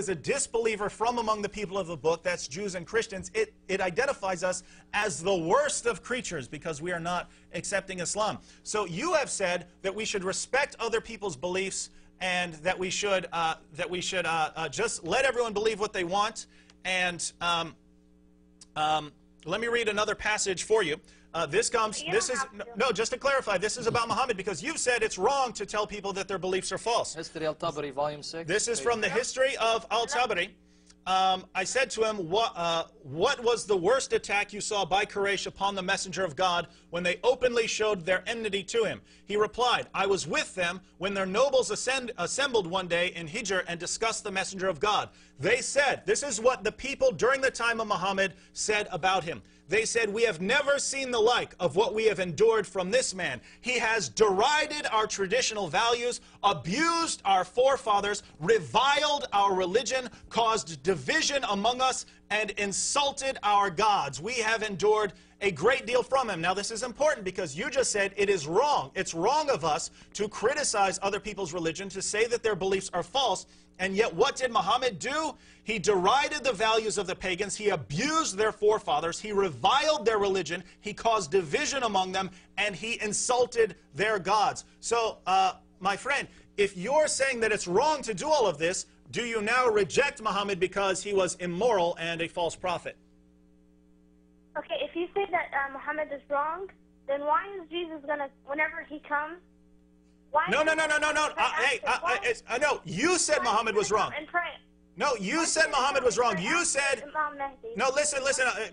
is a disbeliever from among the people of the book, that's Jews and Christians, it identifies us as the worst of creatures because we are not accepting Islam. So you have said that we should respect other people's beliefs and that we should just let everyone believe what they want. And let me read another passage for you. Just to clarify, this is about Muhammad because you've said it's wrong to tell people that their beliefs are false. History al-Tabari, volume 6. This is from the History of al-Tabari. I said to him, what was the worst attack you saw by Quraysh upon the messenger of God when they openly showed their enmity to him? He replied, I was with them when their nobles assembled one day in Hijr and discussed the messenger of God. They said, this is what the people during the time of Muhammad said about him. They said, we have never seen the like of what we have endured from this man. He has derided our traditional values, abused our forefathers, reviled our religion, caused division among us, and insulted our gods. We have endured a great deal from him. Now, this is important because you just said it is wrong. It's wrong of us to criticize other people's religion, to say that their beliefs are false. And yet, what did Muhammad do? He derided the values of the pagans. He abused their forefathers. He reviled their religion. He caused division among them. And he insulted their gods. So, my friend, if you're saying that it's wrong to do all of this, do you now reject Muhammad because he was immoral and a false prophet? Okay, if you say that Muhammad is wrong, then why is Jesus going to, whenever he comes, why No. No, you said Muhammad was wrong. No, you said Muhammad was wrong. You said, no, listen,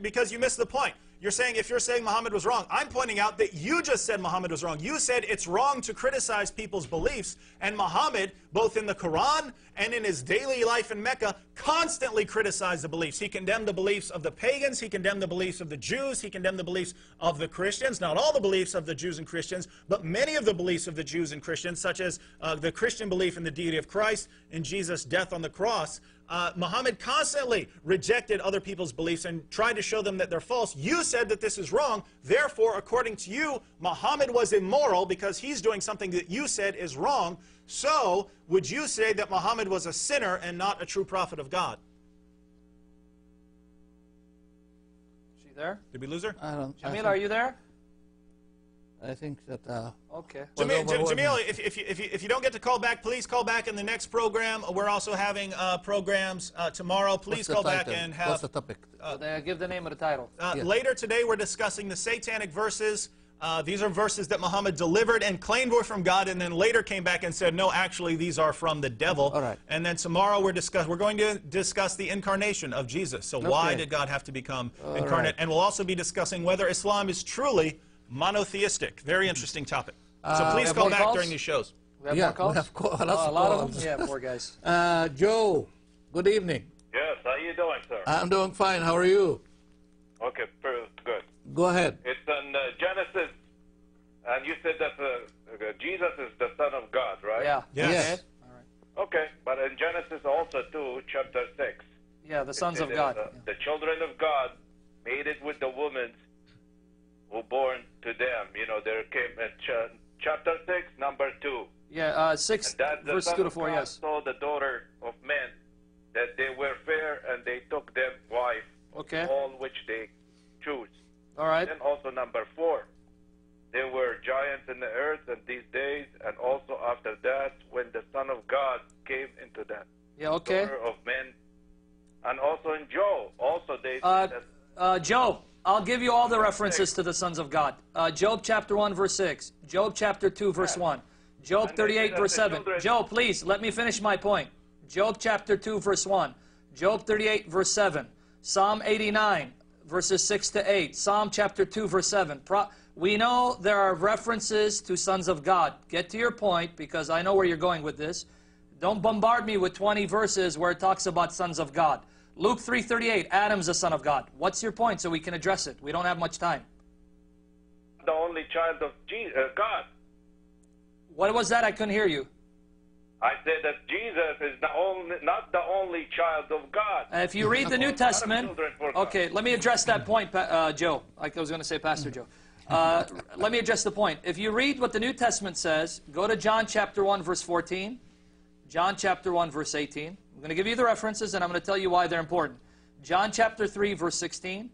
because you missed the point. You're saying, if you're saying Muhammad was wrong, I'm pointing out that you just said Muhammad was wrong. You said it's wrong to criticize people's beliefs. And Muhammad, both in the Quran and in his daily life in Mecca, constantly criticized the beliefs. He condemned the beliefs of the pagans. He condemned the beliefs of the Jews. He condemned the beliefs of the Christians. Not all the beliefs of the Jews and Christians, but many of the beliefs of the Jews and Christians, such as the Christian belief in the deity of Christ and Jesus' death on the cross. Muhammad constantly rejected other people's beliefs and tried to show them that they're false. You said that this is wrong. Therefore, according to you, Muhammad was immoral because he's doing something that you said is wrong. So, would you say that Muhammad was a sinner and not a true prophet of God? Is she there? Did we lose her? Jamil, are you there? I think that... okay. Jamil, if you don't get to call back, please call back in the next program. We're also having programs tomorrow. Please call back and have... What's the topic? Give the name of the title. Later today, we're discussing the satanic verses. These are verses that Muhammad delivered and claimed were from God, and then later came back and said, no, actually, these are from the devil. All right. And then tomorrow, we're going to discuss the incarnation of Jesus. So why did God have to become incarnate? And we'll also be discussing whether Islam is truly monotheistic. Very interesting topic. So please call back during these shows. We have more calls? We have a lot of them? Yeah, poor guys. Joe, good evening. Yes, how you doing, sir? I'm doing fine. How are you? Okay, good. Go ahead. It's in Genesis, and you said that Jesus is the Son of God, right? Yeah. Yes. Okay. All right. Okay, but in Genesis also too, chapter 6. Yeah, the sons of God. The children of God mated with the women who born to them. You know, there came at chapter 6, number 2. Yeah, 6, and that verse 2 to 4, yes. saw the daughter of men, that they were fair, and they took them wife, okay, all which they choose. All right. Then also number 4, there were giants in the earth in these days, and also after that, when the Son of God came into them. Yeah, okay. Daughter of men. And also in Job, also they said that... Job, I'll give you all the references to the sons of God. Job chapter 1, verse 6. Job chapter 2, verse 1. Job 38, verse 7. Job, please, let me finish my point. Job chapter 2, verse 1. Job 38, verse 7. Psalm 89, verses 6 to 8. Psalm chapter 2, verse 7. We know there are references to sons of God. Get to your point, because I know where you're going with this. Don't bombard me with 20 verses where it talks about sons of God. Luke 3:38, Adam's a son of God. What's your point so we can address it? We don't have much time. The only child of God. What was that? I couldn't hear you. I said that Jesus is not the only child of God. If you read the New Testament... Okay, let me address that point, Joe. Like I was going to say, Pastor Joe. Let me address the point. If you read what the New Testament says, go to John chapter 1, verse 14. John chapter 1, verse 18. I'm going to give you the references, and I'm going to tell you why they're important. John chapter 3, verse 16.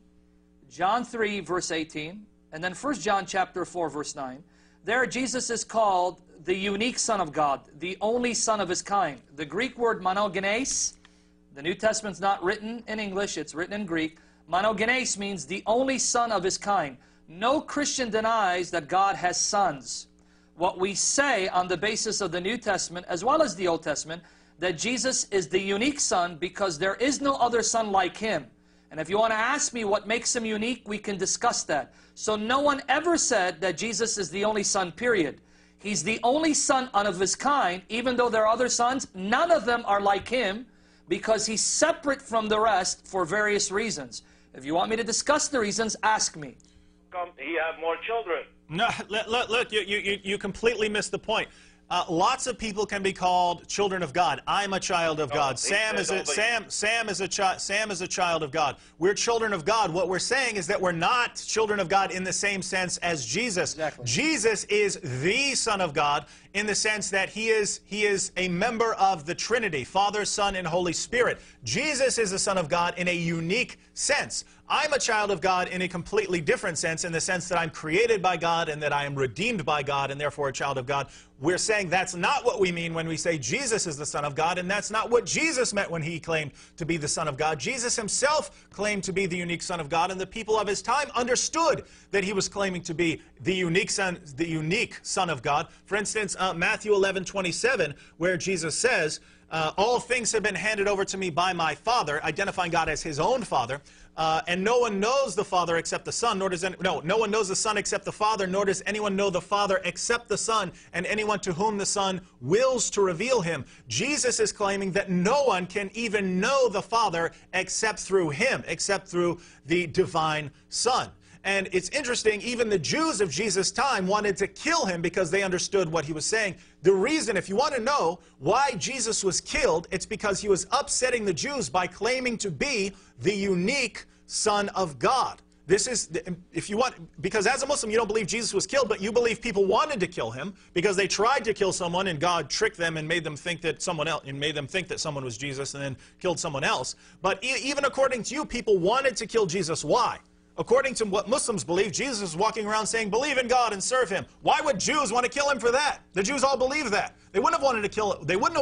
John 3, verse 18. And then 1 John chapter 4, verse 9. There, Jesus is called the unique Son of God, the only Son of His kind. The Greek word monogenes, the New Testament's not written in English, it's written in Greek. Monogenes means the only Son of His kind. No Christian denies that God has sons. What we say on the basis of the New Testament, as well as the Old Testament, that Jesus is the unique Son because there is no other Son like Him. And if you want to ask me what makes Him unique, we can discuss that. So no one ever said that Jesus is the only Son, period. He's the only Son of His kind, even though there are other sons. None of them are like Him because He's separate from the rest for various reasons. If you want me to discuss the reasons, ask me. Come, he have more children. No, look, you completely missed the point. Lots of people can be called children of God. I'm a child of God. Sam is a child of God. We're children of God. What we're saying is that we're not children of God in the same sense as Jesus. Exactly. Jesus is the Son of God in the sense that he is a member of the Trinity, Father, Son, and Holy Spirit. Jesus is a Son of God in a unique sense. I'm a child of God in a completely different sense, in the sense that I'm created by God and that I am redeemed by God and therefore a child of God. We're saying that's not what we mean when we say Jesus is the Son of God, and that's not what Jesus meant when He claimed to be the Son of God. Jesus Himself claimed to be the unique Son of God, and the people of His time understood that He was claiming to be the unique Son of God. For instance, Matthew 11:27, where Jesus says, all things have been handed over to me by my Father, identifying God as His own Father. And no one knows the Father except the Son, no one knows the Son except the Father, nor does anyone know the Father except the Son, and anyone to whom the Son wills to reveal Him. Jesus is claiming that no one can even know the Father except through Him, except through the divine Son. And it's interesting, even the Jews of Jesus' time wanted to kill Him because they understood what He was saying. The reason, if you want to know why Jesus was killed, it's because He was upsetting the Jews by claiming to be the unique Son of God. This is, if you want, because as a Muslim you don't believe Jesus was killed, but you believe people wanted to kill Him because they tried to kill someone and God tricked them and made them think that someone was Jesus and then killed someone else. But even according to you, people wanted to kill Jesus. Why? According to what Muslims believe, Jesus is walking around saying, believe in God and serve Him. Why would Jews want to kill Him for that? The Jews all believe that. They wouldn't have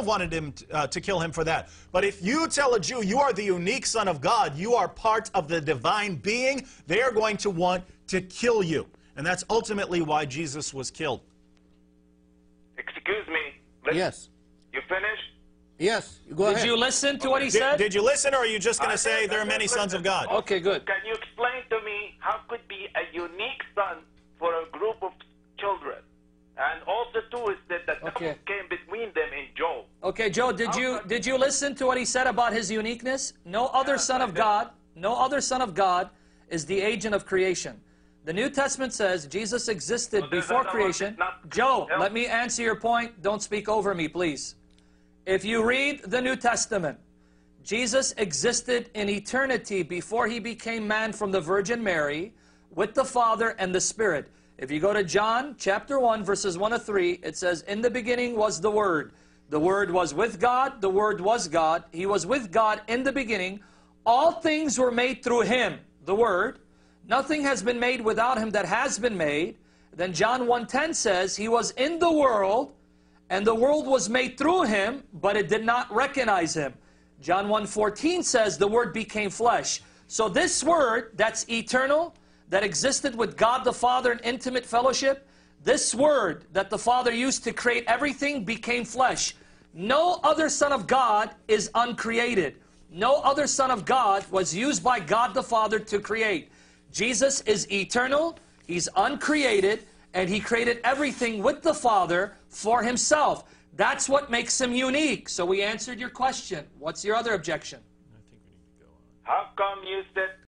wanted Him to kill Him for that. But if you tell a Jew you are the unique Son of God, you are part of the divine being, they are going to want to kill you. And that's ultimately why Jesus was killed. Excuse me. Yes. You finished? Yes, go ahead. Did you listen to what he said? Did you listen, or are you just going to say there are many sons of God? Okay, good. Can you explain to me how could be a unique son for a group of children? And also too is that the devil came between them in Job. Okay, Joe, did you listen to what he said about his uniqueness? No other son of God is the agent of creation. The New Testament says Jesus existed before creation. Joe, let me answer your point. Don't speak over me, please. If you read the New Testament, Jesus existed in eternity before He became man from the Virgin Mary with the Father and the Spirit. If you go to John chapter 1 verses 1 to 3, it says, in the beginning was the Word. The Word was with God. The Word was God. He was with God in the beginning. All things were made through Him, the Word. Nothing has been made without Him that has been made. Then John 1:10 says, He was in the world, and the world was made through Him, but it did not recognize Him. John 1:14 says the Word became flesh. So this Word that's eternal, that existed with God the Father in intimate fellowship, this Word that the Father used to create everything became flesh. No other Son of God is uncreated. No other Son of God was used by God the Father to create. Jesus is eternal, He's uncreated, and He created everything with the Father for Himself. That's what makes Him unique. So we answered your question. What's your other objection? How come you said